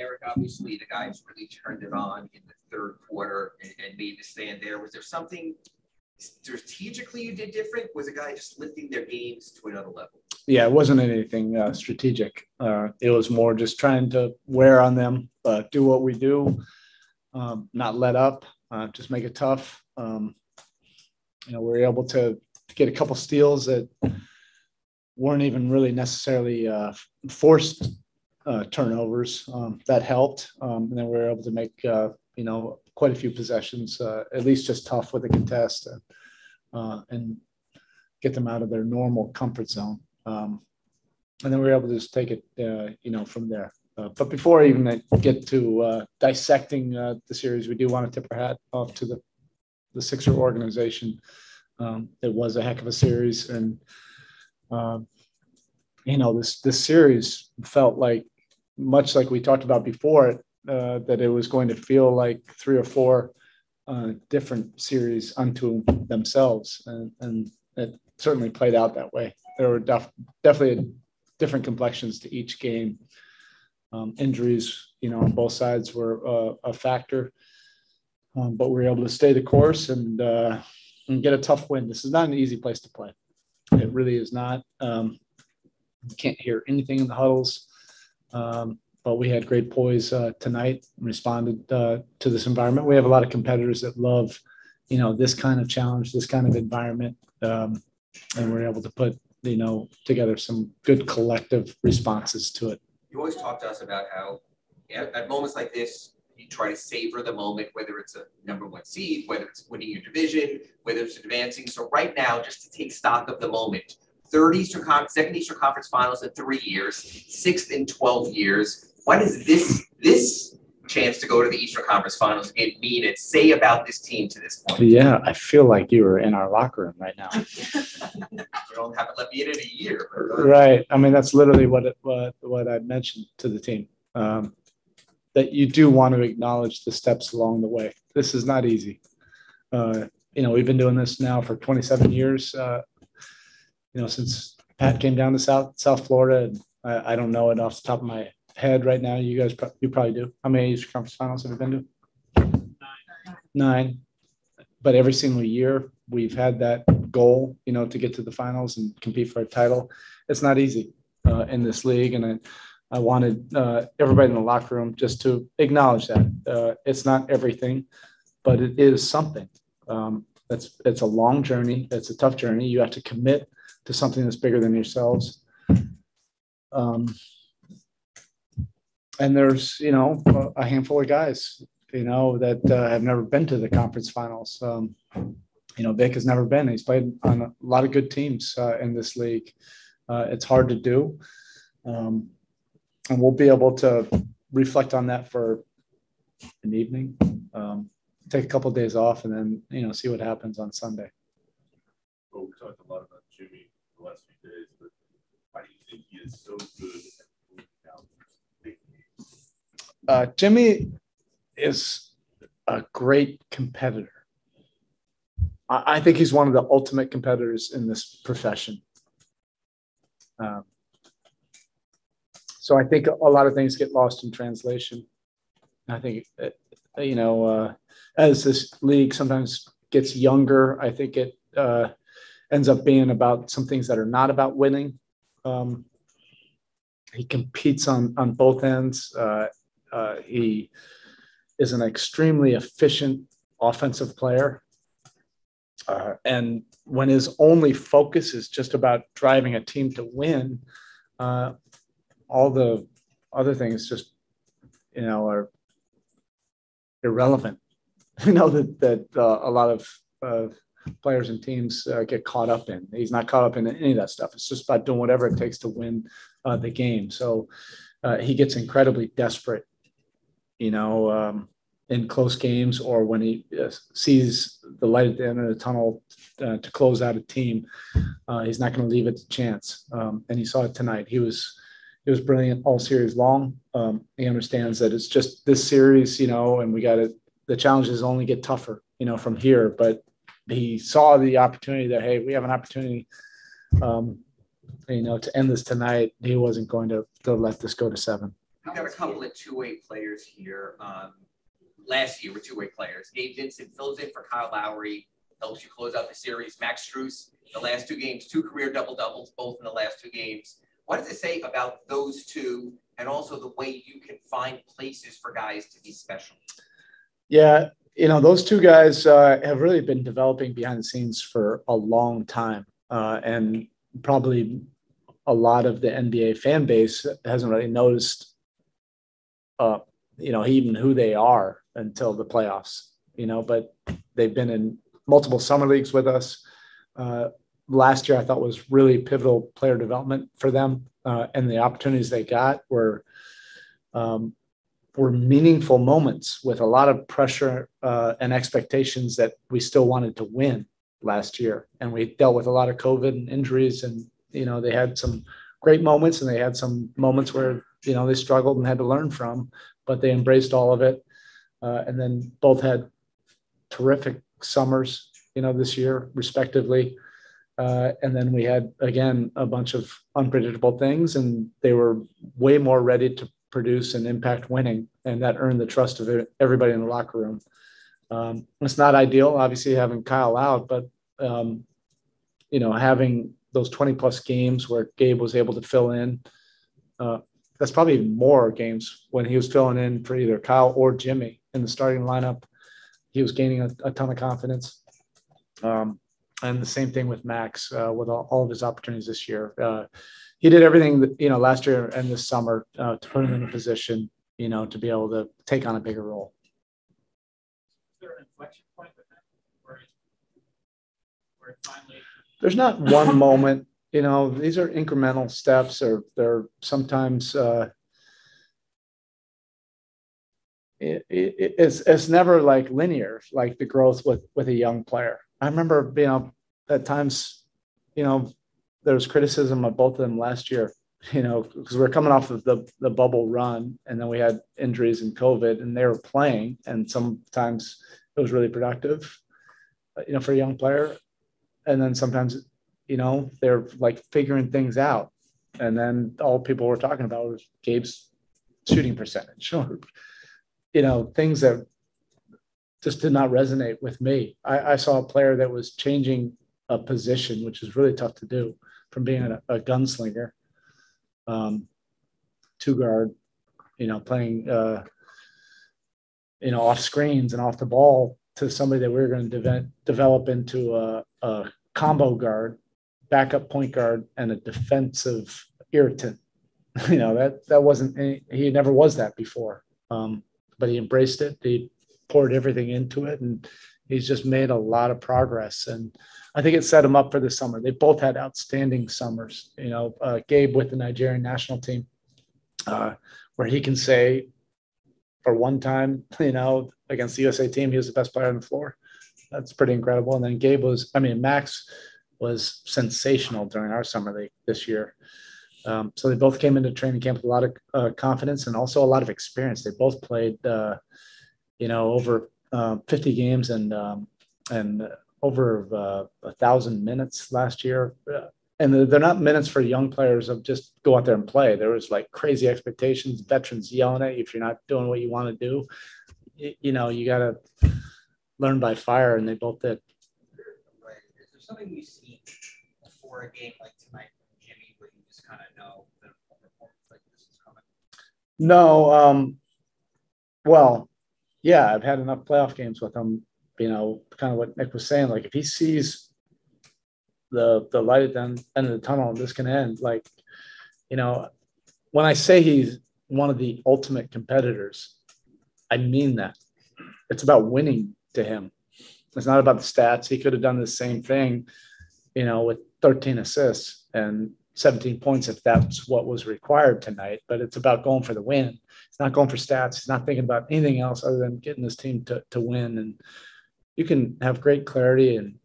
Erik, obviously the guys really turned it on in the third quarter and made the stand there. Was there something strategically you did different? Was a guy just lifting their games to another level? Yeah, it wasn't anything strategic. It was more just trying to wear on them, do what we do, not let up, just make it tough. We were able to get a couple steals that weren't even really necessarily forced turnovers. That helped. And then we were able to make, quite a few possessions, at least just tough with the contest and get them out of their normal comfort zone. And then we were able to just take it, from there. But before I even get to dissecting the series, we do want to tip our hat off to the Sixer organization. It was a heck of a series. And, this series felt like, much like we talked about before, that it was going to feel like 3 or 4 different series unto themselves. And it certainly played out that way. There were definitely different complexions to each game. Injuries, on both sides were a factor. But we were able to stay the course and get a tough win. This is not an easy place to play. It really is not. You can't hear anything in the huddles. But we had great poise tonight and responded to this environment. We have a lot of competitors that love, this kind of challenge, this kind of environment. And we're able to put, together some good collective responses to it. You always talk to us about how at moments like this, you try to savor the moment, whether it's a number 1 seed, whether it's winning your division, whether it's advancing. So right now, just to take stock of the moment, second Eastern Conference Finals in 3 years, 6th in 12 years. What does this chance to go to the Eastern Conference Finals mean and say about this team to this point? Yeah, I feel like you were in our locker room right now. You don't haven't let me in a year. Right. I mean, that's literally what I mentioned to the team. That you do want to acknowledge the steps along the way. This is not easy. We've been doing this now for 27 years. Since Pat came down to South Florida, and I don't know it off the top of my head right now. You guys, you probably do. How many Eastern Conference Finals have you been to? 9. But every single year we've had that goal, to get to the finals and compete for a title. It's not easy in this league, and I wanted everybody in the locker room just to acknowledge that it's not everything, but it is something. It's a long journey. It's a tough journey. You have to commit to something that's bigger than yourselves. And there's, a handful of guys, that have never been to the conference finals. Vic has never been. He's played on a lot of good teams in this league. It's hard to do. And we'll be able to reflect on that for an evening, take a couple of days off, and then, see what happens on Sunday. Well, we talked a lot about Jimmy the last few days, but why do you think he is so good at moving down big games? Jimmy is a great competitor. I think he's one of the ultimate competitors in this profession. So I think a lot of things get lost in translation. I think, as this league sometimes gets younger, I think it ends up being about some things that are not about winning. He competes on both ends. He is an extremely efficient offensive player. And when his only focus is just about driving a team to win, all the other things just, are irrelevant. That a lot of players and teams get caught up in. He's not caught up in any of that stuff. It's just about doing whatever it takes to win the game. So he gets incredibly desperate, in close games, or when he sees the light at the end of the tunnel to close out a team. He's not going to leave it to chance. And you saw it tonight. He was brilliant all series long. He understands that it's just this series, and the challenges only get tougher, from here. But he saw the opportunity that, hey, we have an opportunity, to end this tonight. He wasn't going to let this go to 7. We've got a couple of two-way players here. Last year were two-way players. Gabe Vincent fills in for Kyle Lowry, helps you close out the series. Max Strus, the last two games, 2 career double-doubles, both in the last 2 games. What does it say about those two and also the way you can find places for guys to be special? Yeah, those two guys have really been developing behind the scenes for a long time. And probably a lot of the NBA fan base hasn't really noticed, even who they are until the playoffs, but they've been in multiple summer leagues with us. Last year, I thought was really pivotal player development for them. And the opportunities they got were meaningful moments with a lot of pressure and expectations that we still wanted to win last year. And we dealt with a lot of COVID and injuries, and, they had some great moments and they had some moments where, they struggled and had to learn from, but they embraced all of it. And then both had terrific summers, this year, respectively. And then we had, again, a bunch of unpredictable things, and they were way more ready to produce and impact winning. And that earned the trust of everybody in the locker room. It's not ideal, obviously, having Kyle out, but, having those 20 plus games where Gabe was able to fill in, that's probably more games when he was filling in for either Kyle or Jimmy in the starting lineup. He was gaining a ton of confidence. And the same thing with Max with all of his opportunities this year. He did everything that, last year and this summer to put him in a position, to be able to take on a bigger role. Is there an inflection point with that where it finally? There's not one moment, these are incremental steps, or they're sometimes it's never like linear, like the growth with a young player. I remember, at times, there was criticism of both of them last year, because we're coming off of the bubble run, and then we had injuries and COVID, and they were playing, and sometimes it was really productive, for a young player. And then sometimes, they're like figuring things out. And then all people were talking about was Gabe's shooting percentage, or, things that just did not resonate with me. I saw a player that was changing a position, which is really tough to do, from being a gunslinger, 2-guard, playing, off screens and off the ball, to somebody that we were going to develop into a combo guard, backup point guard, and a defensive irritant. That wasn't, he never was that before. But he embraced it. He poured everything into it, and he's just made a lot of progress. And I think it set him up for the summer. They both had outstanding summers. Gabe with the Nigerian national team, where he can say, for one time, against the USA team, he was the best player on the floor. That's pretty incredible. And then Max was sensational during our summer league this year. So they both came into training camp with a lot of confidence and also a lot of experience. They both played, over 50 games and over 1,000 minutes last year. And they're not minutes for young players of just go out there and play. There was like crazy expectations, veterans yelling at you if you're not doing what you want to do. You got to learn by fire, and they both did. Right. Is there something we see before a game like tonight from Jimmy where you just kind of know that a performance like this is coming? No. Well, yeah, I've had enough playoff games with him, kind of what Nick was saying. Like, if he sees the light at the end of the tunnel, this can end. Like, when I say he's one of the ultimate competitors, I mean that. It's about winning to him. It's not about the stats. He could have done the same thing, with 13 assists and 17 points if that's what was required tonight. But it's about going for the win. It's not going for stats. He's not thinking about anything else other than getting this team to win. And you can have great clarity and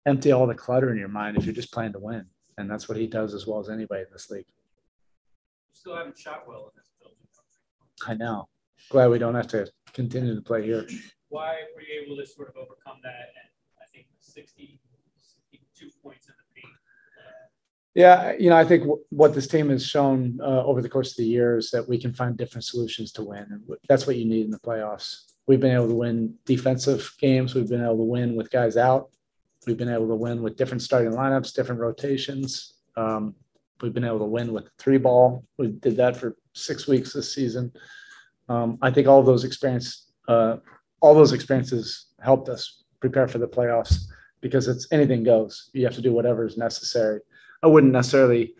empty all the clutter in your mind if you're just playing to win. And that's what he does as well as anybody in this league. You still haven't shot well in this building. I know. Glad we don't have to continue to play here. Why were you able to sort of overcome that? And I think 62 points in the paint Yeah, I think what this team has shown over the course of the year is that we can find different solutions to win. And that's what you need in the playoffs. We've been able to win defensive games. We've been able to win with guys out. We've been able to win with different starting lineups, different rotations. We've been able to win with 3-ball. We did that for 6 weeks this season. I think all those experiences helped us prepare for the playoffs because it's anything goes. You have to do whatever is necessary. I wouldn't necessarily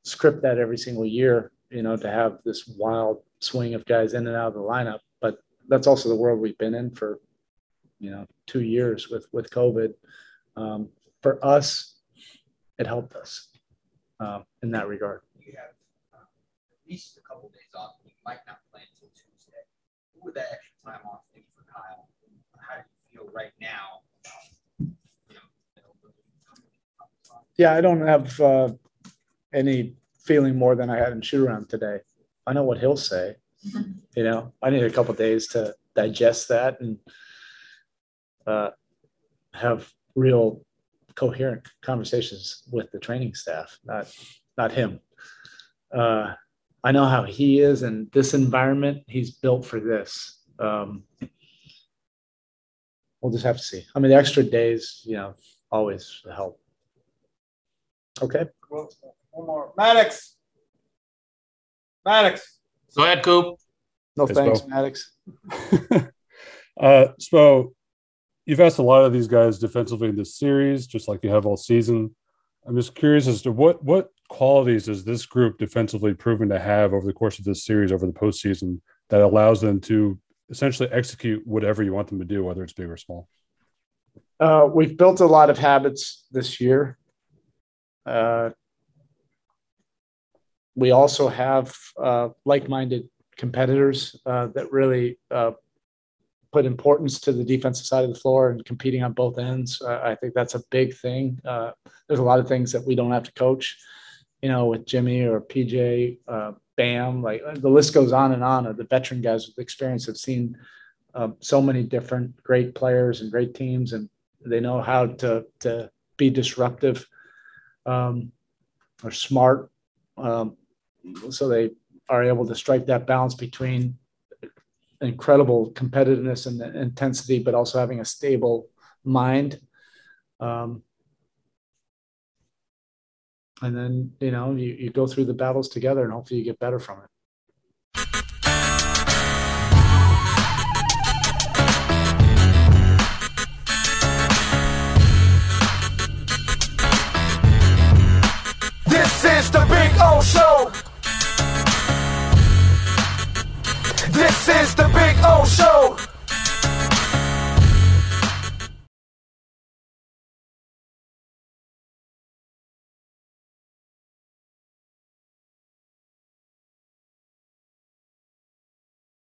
script that every single year, to have this wild swing of guys in and out of the lineup. But that's also the world we've been in for, 2 years with COVID. For us, it helped us in that regard. You have at least a couple of days off. You might not play until Tuesday. What would that extra time off do for Kyle? How do you feel right now? Yeah, I don't have any feeling more than I had in shoot around today. I know what he'll say. I need a couple of days to digest that and have real coherent conversations with the training staff, not him. I know how he is in this environment. He's built for this. We'll just have to see. I mean, the extra days, always help. Okay. One more. Maddox. Go ahead, Coop. No Hey, thanks, Spo. Maddox. Spo, you've asked a lot of these guys defensively in this series, just like you have all season. I'm just curious as to what qualities has this group defensively proven to have over the course of this series, over the postseason, that allows them to essentially execute whatever you want them to do, whether it's big or small? We've built a lot of habits this year. We also have like-minded competitors that really put importance to the defensive side of the floor and competing on both ends. I think that's a big thing. There's a lot of things that we don't have to coach, with Jimmy or PJ, Bam, like the list goes on and on. The veteran guys with experience have seen so many different great players and great teams, and they know how to be disruptive or smart. So they are able to strike that balance between incredible competitiveness and intensity, but also having a stable mind. And then, you go through the battles together and hopefully you get better from it. This is the Big O Show. This is the Big